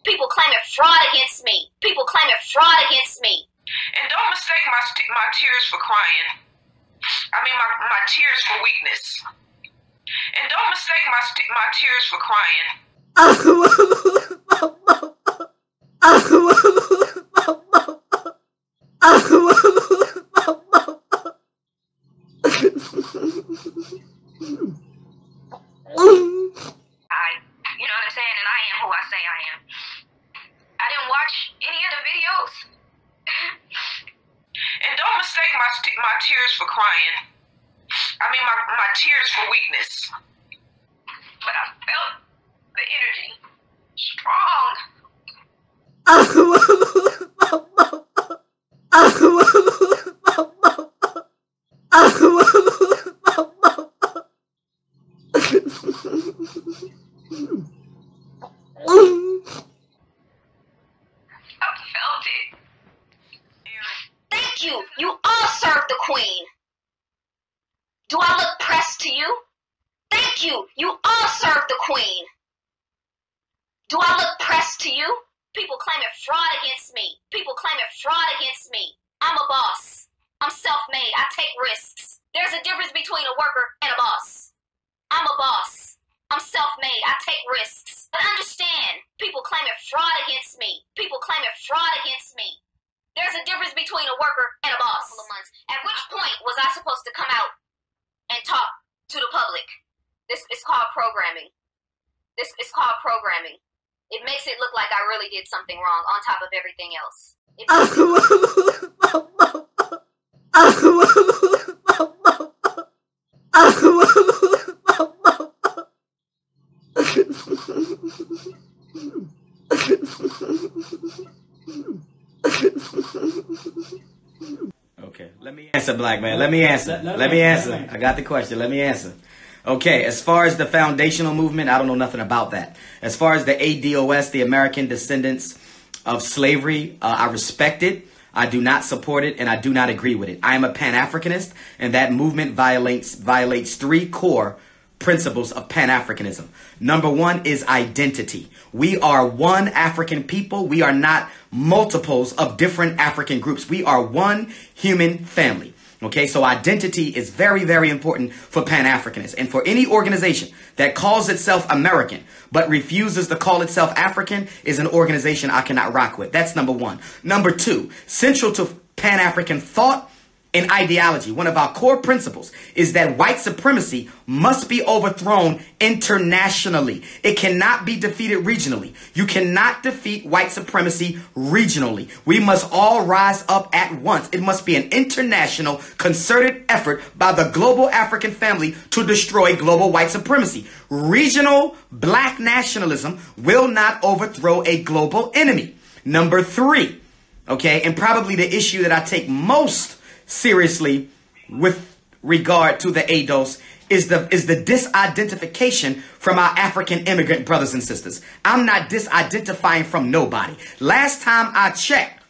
People claiming fraud against me. People claiming fraud against me. And don't mistake my tears for crying. I mean my tears for weakness. And don't mistake my tears for crying. You know what I'm saying? And I am who I say I am. I didn't watch any of the videos. And don't mistake my tears for crying. I mean my tears for weakness. But I felt the energy strong. Thank you. You all serve the Queen. Do I look pressed to you? Thank you. You all serve the Queen. Do I look pressed to you? People claiming fraud against me. People claiming fraud against me. I'm a boss. I'm self-made. I take risks. There's a difference between a worker and a boss. I'm a boss. I'm self-made. I take risks. But understand, people claiming fraud against me. People claiming fraud against me. There's a difference between a worker and a boss. At which point was I supposed to come out and talk to the public? This is called programming. This is called programming. It makes it look like I really did something wrong on top of everything else. Okay, let me answer, black man. Let me answer. Let me answer. I got the question. Let me answer. Okay, as far as the foundational movement, I don't know nothing about that. As far as the ADOS, the American Descendants of Slavery, I respect it. I do not support it, and I do not agree with it. I am a Pan-Africanist, and that movement violates three core principles of Pan-Africanism. Number one is identity. We are one African people. We are not multiples of different African groups. We are one human family. Okay, so identity is very, very important for Pan-Africanists. And for any organization that calls itself American but refuses to call itself African is an organization I cannot rock with. That's number one. Number two, central to Pan-African thought and ideology, one of our core principles is that white supremacy must be overthrown internationally. It cannot be defeated regionally. You cannot defeat white supremacy regionally. We must all rise up at once. It must be an international concerted effort by the global African family to destroy global white supremacy. Regional black nationalism will not overthrow a global enemy. Number three, okay, and probably the issue that I take most seriously with regard to the ADOS is the disidentification from our African immigrant brothers and sisters. I'm not disidentifying from nobody. Last time I checked,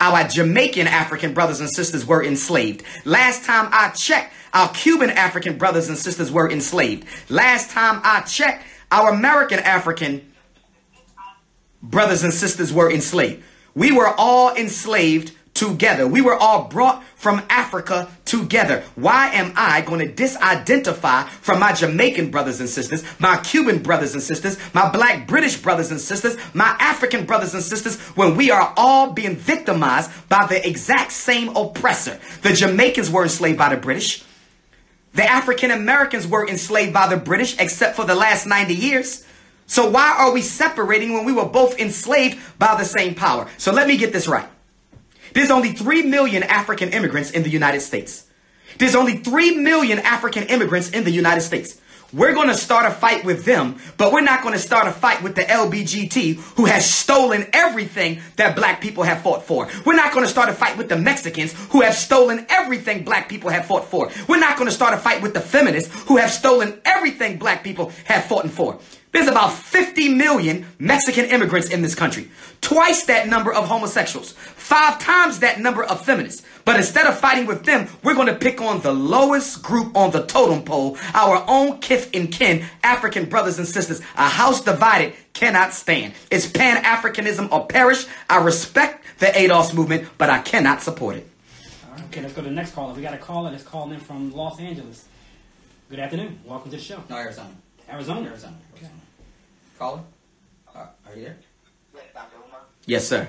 our Jamaican African brothers and sisters were enslaved. Last time I checked, our Cuban African brothers and sisters were enslaved. Last time I checked, our American African brothers and sisters were enslaved. We were all enslaved together. We were all brought from Africa together. Why am I going to disidentify from my Jamaican brothers and sisters, my Cuban brothers and sisters, my black British brothers and sisters, my African brothers and sisters, when we are all being victimized by the exact same oppressor? The Jamaicans were enslaved by the British. The African Americans were enslaved by the British, except for the last 90 years. So why are we separating when we were both enslaved by the same power? So let me get this right. There's only 3 million African immigrants in the United States. There's only 3 million African immigrants in the United States. We're going to start a fight with them, but we're not going to start a fight with the LBGT who has stolen everything that black people have fought for. We're not going to start a fight with the Mexicans who have stolen everything black people have fought for. We're not going to start a fight with the feminists who have stolen everything black people have fought for. There's about 50 million Mexican immigrants in this country. Twice that number of homosexuals. 5 times that number of feminists. But instead of fighting with them, we're going to pick on the lowest group on the totem pole, our own kith and kin, African brothers and sisters. A house divided cannot stand. It's Pan-Africanism or perish. I respect the ADOS movement, but I cannot support it. All right, okay, let's go to the next caller. We got a caller that's calling in from Los Angeles. Good afternoon. Welcome to the show. No, Arizona. Arizona? Arizona. Okay. Caller? Are you there? Yes, Dr. Umar. Yes, sir.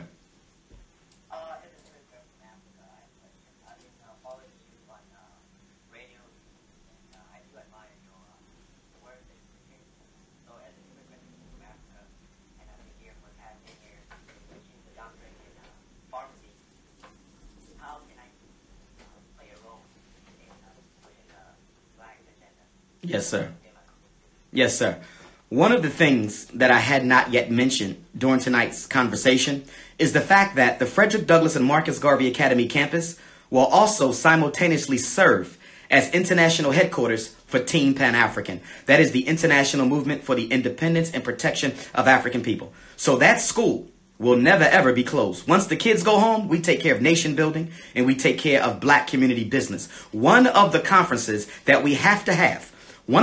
Yes, sir. Yes, sir. One of the things that I had not yet mentioned during tonight's conversation is the fact that the Frederick Douglass and Marcus Garvey Academy campus will also simultaneously serve as international headquarters for Team Pan-African. That is the international movement for the independence and protection of African people. So that school will never, ever be closed. Once the kids go home, we take care of nation building and we take care of black community business. One of the conferences that we have to have at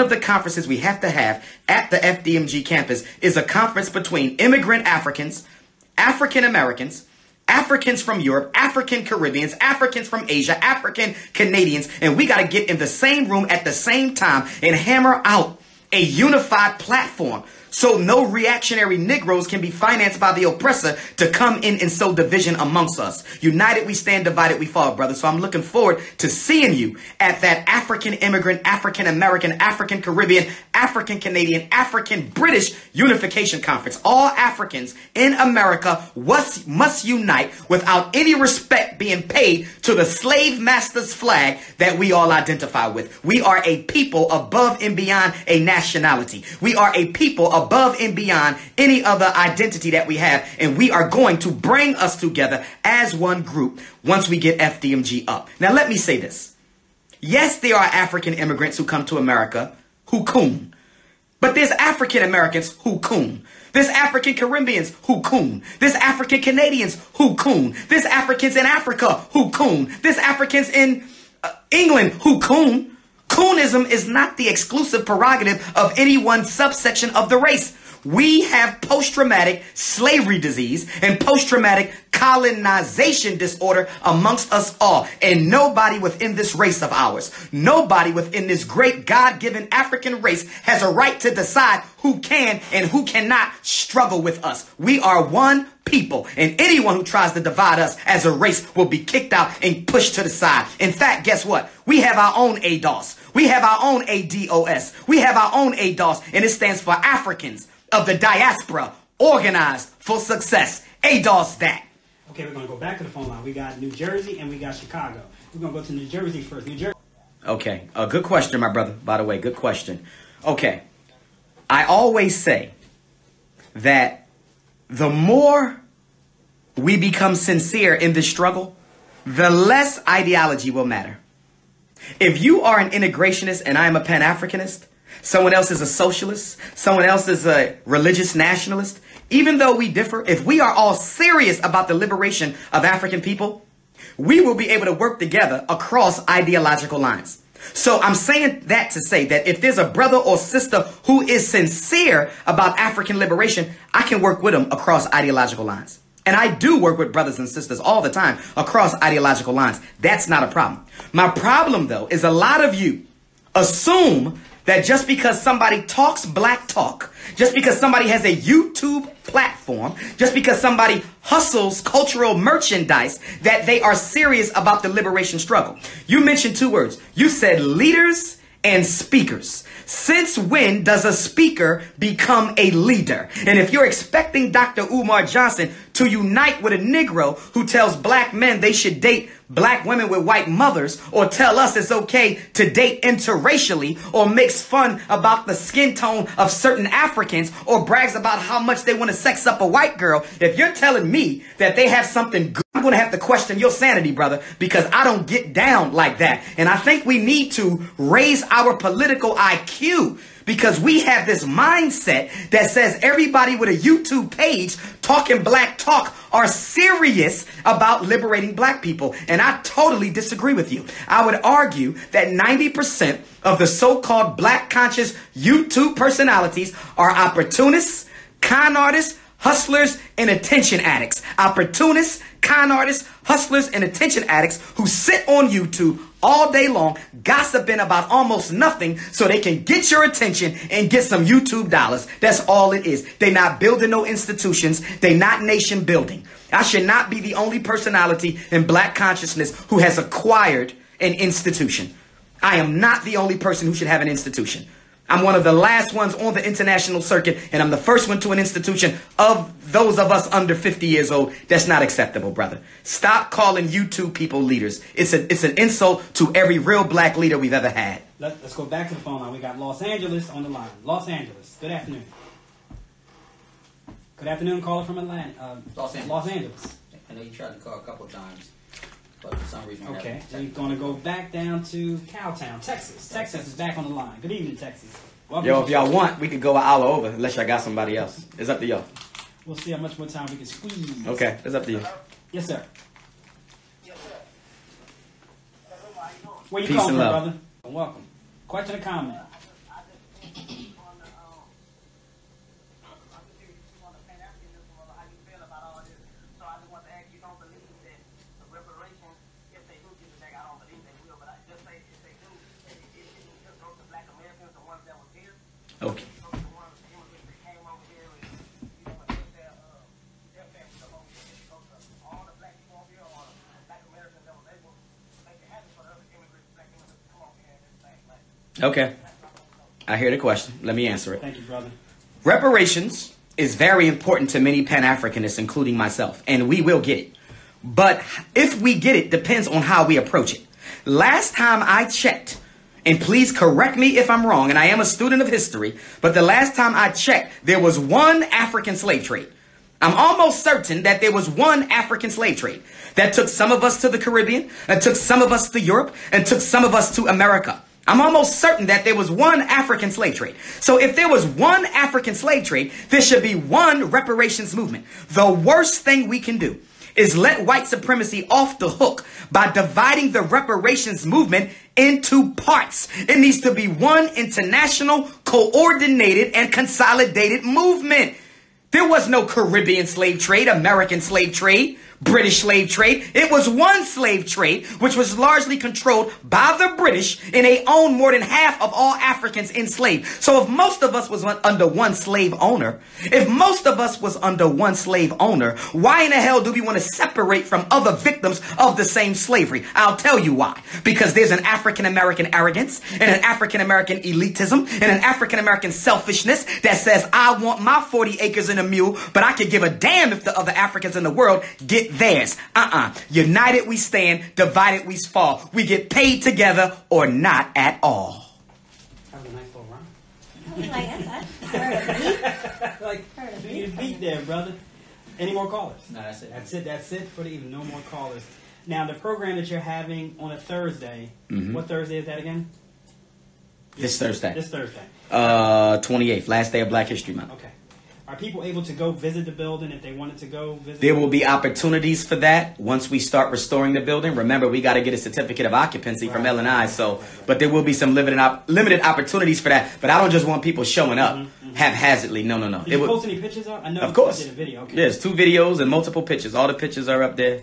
the FDMG campus is a conference between immigrant Africans, African Americans, Africans from Europe, African Caribbeans, Africans from Asia, African Canadians, and we got to get in the same room at the same time and hammer out a unified platform so no reactionary Negroes can be financed by the oppressor to come in and sow division amongst us. United we stand, divided we fall, brother. So I'm looking forward to seeing you at that African immigrant, African American, African Caribbean, African Canadian, African British Unification Conference. All Africans in America must unite without any respect being paid to the slave master's flag that we all identify with. We are a people above and beyond a nationality. We are a people above and beyond any other identity that we have. And we are going to bring us together as one group once we get FDMG up. Now, let me say this. Yes, there are African immigrants who come to America who coon. But there's African Americans who coon. There's African Caribbeans who coon. There's African Canadians who coon. There's Africans in Africa who coon. There's Africans in England who coon. Coonism is not the exclusive prerogative of any one subsection of the race. We have post-traumatic slavery disease and post-traumatic colonization disorder amongst us all. And nobody within this race of ours, nobody within this great God-given African race has a right to decide who can and who cannot struggle with us. We are one people, and anyone who tries to divide us as a race will be kicked out and pushed to the side. In fact, guess what? We have our own ADOS. We have our own ADOS. We have our own ADOS, and it stands for Africans of the Diaspora Organized for Success. ADOS that. Okay, we're going to go back to the phone line. We got New Jersey and we got Chicago. We're going to go to New Jersey first. New Jersey. Okay, a good question, my brother. By the way, good question. Okay, I always say that the more we become sincere in this struggle, the less ideology will matter. If you are an integrationist and I am a Pan-Africanist, someone else is a socialist, someone else is a religious nationalist, even though we differ, if we are all serious about the liberation of African people, we will be able to work together across ideological lines. So I'm saying that to say that if there's a brother or sister who is sincere about African liberation, I can work with them across ideological lines. And I do work with brothers and sisters all the time across ideological lines. That's not a problem. My problem, though, is a lot of you assume that just because somebody talks black talk, just because somebody has a YouTube platform, just because somebody hustles cultural merchandise, that they are serious about the liberation struggle. You mentioned 2 words. You said leaders and speakers. Since when does a speaker become a leader? And if you're expecting Dr. Umar Johnson to unite with a Negro who tells black men they should date black women with white mothers, or tell us it's okay to date interracially, or makes fun about the skin tone of certain Africans, or brags about how much they want to sex up a white girl, if you're telling me that they have something good, I'm going to have to question your sanity, brother, because I don't get down like that. And I think we need to raise our political IQ, because we have this mindset that says everybody with a YouTube page talking black talk are serious about liberating black people. And I totally disagree with you. I would argue that 90% of the so-called black conscious YouTube personalities are opportunists, con artists, hustlers, and attention addicts. Opportunists, con artists, hustlers, and attention addicts who sit on YouTube all day long gossiping about almost nothing so they can get your attention and get some YouTube dollars. That's all it is. They not building no institutions. They not nation building. I should not be the only personality in black consciousness who has acquired an institution. I am not the only person who should have an institution. I'm one of the last ones on the international circuit, and I'm the first one to an institution of those of us under 50 years old. That's not acceptable, brother. Stop calling YouTube people leaders. It's an insult to every real black leader we've ever had. Let's go back to the phone line. We got Los Angeles on the line. Los Angeles. Good afternoon. Good afternoon, caller from Atlanta. Los Angeles. I know you tried to call a couple times, but for some reason... Okay, we're going to go back down to Cowtown, Texas. Texas is back on the line. Good evening, Texas. Welcome. Yo, if y'all want, we could go an hour over, unless y'all got somebody else. It's up to y'all. We'll see how much more time we can squeeze. Okay, it's up to you. Yes, sir. Yes, sir. Where you Peace calling and from, love. brother? Welcome. Question or comment? On the Pan-Africanism, how you feel about all this. So I just want to ask you, don't believe that the reparations, if they do get it back, I don't believe they will, but I just say if they do, it shouldn't just go to black Americans, the ones that were here. Okay. Go to the ones, the immigrants that came over here and, their families come over here. It goes to all the black people over here, or the black Americans that was able to make it happen for the other immigrants, black immigrants to come over here and everything. Like, Okay. I hear the question. Let me answer it. Thank you, brother. Reparations is very important to many Pan-Africanists, including myself, and we will get it. But if we get it, depends on how we approach it. Last time I checked, and please correct me if I'm wrong, and I am a student of history, but the last time I checked, there was one African slave trade. I'm almost certain that there was one African slave trade that took some of us to the Caribbean, and took some of us to Europe, and took some of us to America. I'm almost certain that there was one African slave trade. So if there was one African slave trade, there should be one reparations movement. The worst thing we can do is let white supremacy off the hook by dividing the reparations movement into parts. It needs to be one international, coordinated, and consolidated movement. There was no Caribbean slave trade, American slave trade, British slave trade. It was one slave trade, which was largely controlled by the British, and they owned more than half of all Africans enslaved. So if most of us was under one slave owner, why in the hell do we want to separate from other victims of the same slavery? I'll tell you why. Because there's an African-American arrogance, and an African-American elitism, and an African-American selfishness that says, I want my 40 acres and a mule, but I could give a damn if the other Africans in the world get theirs. United we stand, divided we fall. We get paid together or not at all. That was a nice little rhyme. Like You beat there, brother. Any more callers? No, that's it. That's it for the evening. No more callers. Now, the program that you're having on a Thursday, what Thursday is that again? This Thursday. This Thursday. 28th, last day of Black History Month. Okay. Are people able to go visit the building if they wanted to go visit? There will be opportunities for that once we start restoring the building. Remember, we got to get a certificate of occupancy from L&I. But there will be some limited opportunities for that. But I don't just want people showing up haphazardly. No. Did you post any pictures up? I know of course. You did a video. Okay. Yes, 2 videos and multiple pictures. All the pictures are up there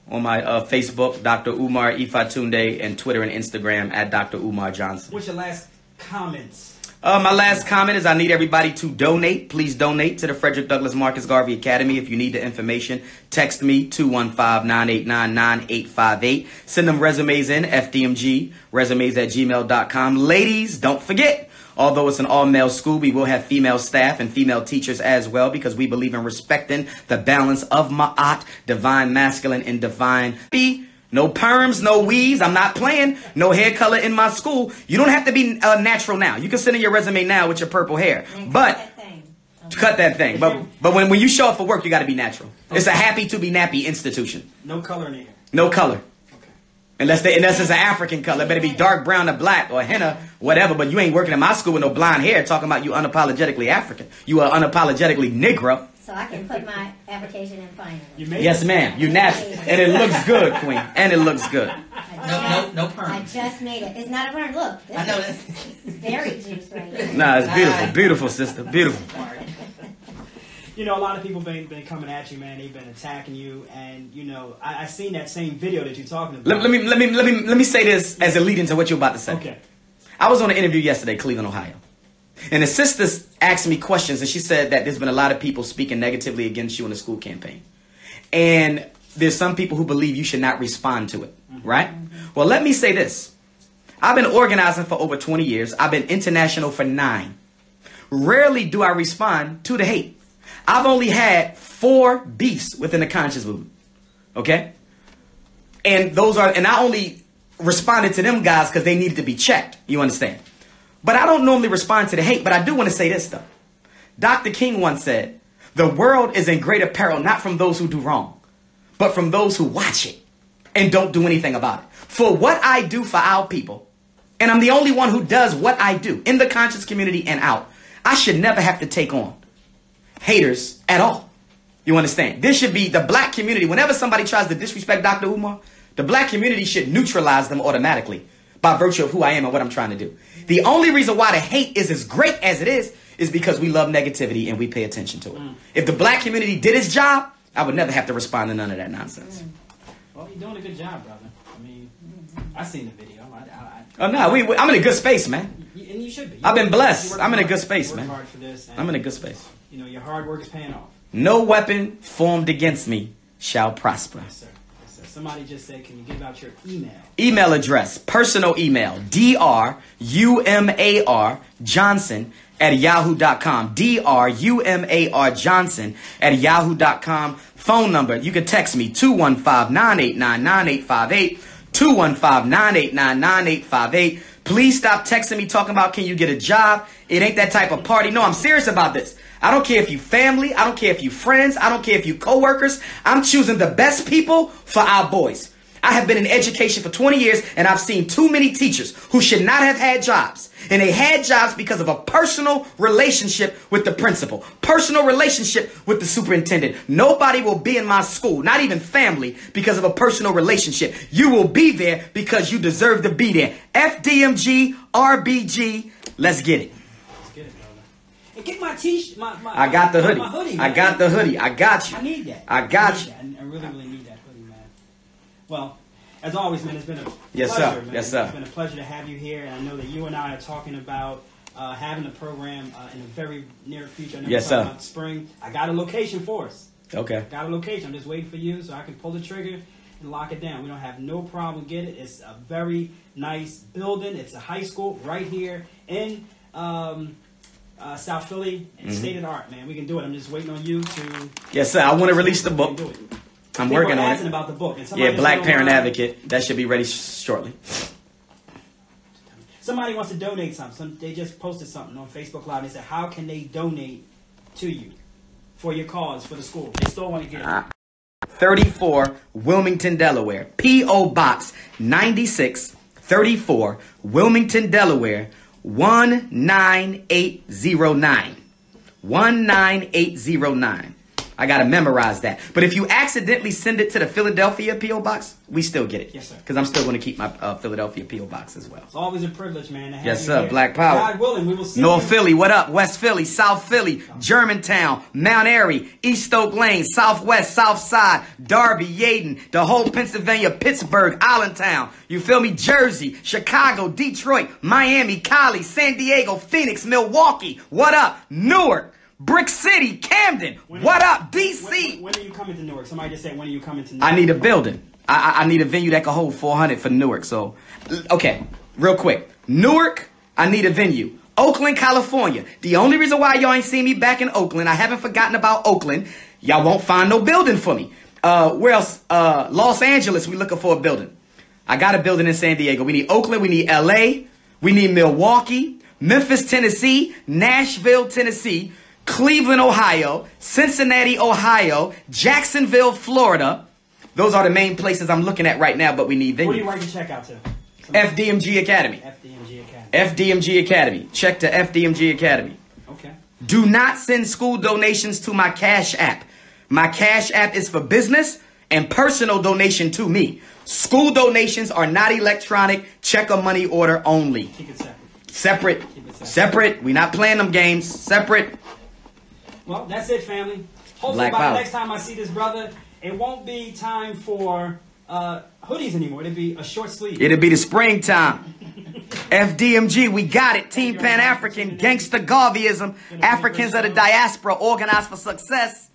on my Facebook, Dr. Umar Ifatunde, and Twitter and Instagram at Dr. Umar Johnson. What's your last comments? My last comment is I need everybody to donate. Please donate to the Frederick Douglass Marcus Garvey Academy. If you need the information, text me 215-989-9858. Send them resumes in, FDMG, resumes@gmail.com. Ladies, don't forget, Although it's an all-male school, we will have female staff and female teachers as well, because we believe in respecting the balance of ma'at, divine masculine and divine feminine. No perms, no weaves. I'm not playing. No hair color in my school. You don't have to be natural now. You can send in your resume now with your purple hair. But cut that thing. But when you show up for work, you got to be natural. It's a happy to be nappy institution. No color in the hair. No color. Unless it's an African color. It better be dark brown or black or henna, whatever. But you ain't working in my school with no blonde hair talking about you unapologetically African. You are unapologetically Negro. So I can put my application in finally. Yes, ma'am. You natural. And it looks good, Queen. And it looks good. No perm. I just made it. It's not a perm. Look. This I know is very juice right here. Nah, it's beautiful. Beautiful, sister. Beautiful. You know, a lot of people been coming at you, man. They've been attacking you, and you know, I seen that same video that you're talking about. Let me say this as a lead into what you're about to say. Okay. I was on an interview yesterday, Cleveland, Ohio. And the sisters asked me questions, and she said that there's been a lot of people speaking negatively against you in the school campaign. And there's some people who believe you should not respond to it, right? Well, let me say this. I've been organizing for over 20 years. I've been international for 9. Rarely do I respond to the hate. I've only had 4 beefs within the conscious movement, okay? And I only responded to them guys because they needed to be checked, you understand? But I don't normally respond to the hate, but I do want to say this, though. Dr. King once said, the world is in greater peril, not from those who do wrong, but from those who watch it and don't do anything about it. For what I do for our people, and I'm the only one who does what I do in the conscious community and out, I should never have to take on haters at all. You understand? This should be the black community. Whenever somebody tries to disrespect Dr. Umar, the black community should neutralize them automatically by virtue of who I am and what I'm trying to do. The only reason why the hate is as great as it is because we love negativity and we pay attention to it. If the black community did its job, I would never have to respond to none of that nonsense. Well, you're doing a good job, brother. I mean, I seen the video. I'm in a good space, man. And you should be. I've been blessed. I'm in a good space, man. Hard for this, I'm in a good space. You know, your hard work is paying off. No weapon formed against me shall prosper. Yes, sir. Yes, sir. Somebody just said, can you give out your email? Email address, personal email, DRUMAR Johnson at yahoo.com. DRUMAR Johnson at yahoo.com. Phone number, you can text me 215-989-9858. 215-989-9858. Please stop texting me talking about, can you get a job? It ain't that type of party. No, I'm serious about this. I don't care if you family. I don't care if you friends. I don't care if you co-workers. I'm choosing the best people for our boys. I have been in education for 20 years, and I've seen too many teachers who should not have had jobs. And they had jobs because of a personal relationship with the principal, personal relationship with the superintendent. Nobody will be in my school, not even family, because of a personal relationship. You will be there because you deserve to be there. FDMG, RBG, let's get it. Let's get it, brother. And get my t-shirt. I got the hoodie. My hoodie, I got the hoodie. I got you. I need that. I got you. I really need that hoodie, man. Well, as always, man, it's been a yes, pleasure, sir. man. Yes, sir. It's been a pleasure to have you here, and I know that you and I are talking about having a program in the very near future. I know yes, we're talking sir. about spring. I got a location for us. Okay. Got a location. I'm just waiting for you so I can pull the trigger and lock it down. We don't have no problem getting it. It's a very nice building. It's a high school right here in South Philly. It's state of the art, man. We can do it. I'm just waiting on you to. Yes, sir. I want to release the book. I'm working on it. About the book. Yeah, Black Parent Advocate. That should be ready shortly. Somebody wants to donate something. They just posted something on Facebook Live. They said, how can they donate to you for your cause, for the school? They still want to get it. 34 Wilmington, Delaware. P.O. Box 9634 Wilmington, Delaware 19809. 19809. I got to memorize that. But if you accidentally send it to the Philadelphia P.O. Box, we still get it. Yes, sir. Because I'm still going to keep my Philadelphia P.O. Box as well. It's always a privilege, man, to have yes, you sir. here. Black Power. God willing, we will see North you. Philly, what up? West Philly, South Philly, Germantown, Mount Airy, East Oak Lane, Southwest, South Side, Darby, Yeadon, the whole Pennsylvania, Pittsburgh, Allentown. You feel me? Jersey, Chicago, Detroit, Miami, Cali, San Diego, Phoenix, Milwaukee. What up? Newark. Brick City, Camden, what up, DC? When are you coming to Newark? Somebody just said, when are you coming to Newark? I need a building. I need a venue that can hold 400 for Newark. So, okay, real quick. Newark, I need a venue. Oakland, California. The only reason why y'all ain't seen me back in Oakland, I haven't forgotten about Oakland. Y'all won't find no building for me. Where else? Los Angeles, we looking for a building. I got a building in San Diego. We need Oakland, we need LA, we need Milwaukee, Memphis, Tennessee, Nashville, Tennessee, Cleveland, Ohio, Cincinnati, Ohio, Jacksonville, Florida. Those are the main places I'm looking at right now, but we need venues. What do you write your check out to? FDMG Academy. FDMG Academy. FDMG Academy. Check to FDMG Academy. Okay. Do not send school donations to my Cash App. My Cash App is for business and personal donation to me. School donations are not electronic. Check a money order only. Keep it separate. Separate. Keep it separate. Separate. We not playing them games. Separate. Well, that's it, family. Hopefully Black by power. the next time I see this brother, it won't be time for hoodies anymore. It'll be a short sleeve. It'll be the springtime. FDMG, we got it. Team Pan-African, gangsta Garveyism, Africans of the diaspora, organized for success.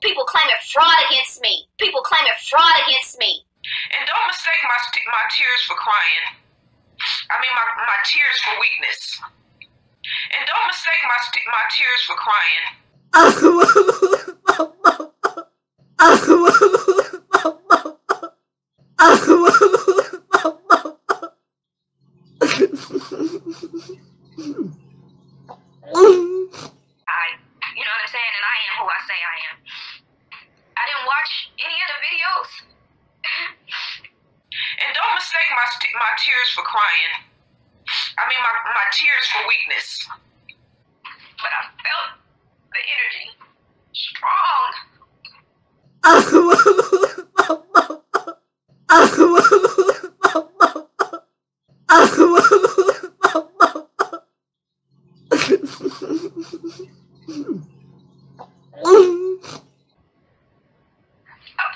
People claiming fraud against me. People claiming fraud against me. And don't mistake my tears for crying. I mean, my tears for weakness. And don't mistake my tears for crying. You know what I'm saying? And I am who I say I am. I didn't watch any of the videos. And don't mistake my tears for crying. I mean, my tears for weakness. But I felt the energy strong. I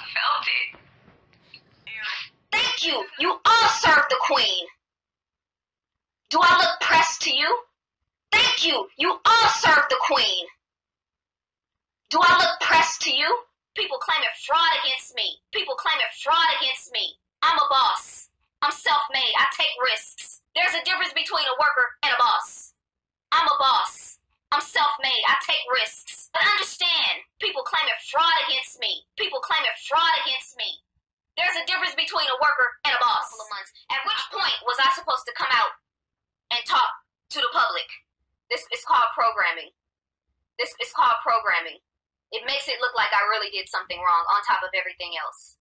felt it. Thank you. You all serve the queen. Do I look pressed to you? Thank you. You all serve the queen. Do I look pressed to you? People claiming fraud against me. People claiming fraud against me. I'm a boss. I'm self-made. I take risks. There's a difference between a worker and a boss. I'm a boss. I'm self-made. I take risks. But understand, people claiming fraud against me. People claiming fraud against me. There's a difference between a worker and a boss. At which point was I supposed to come out and talk to the public? This is called programming. This is called programming. It makes it look like I really did something wrong on top of everything else.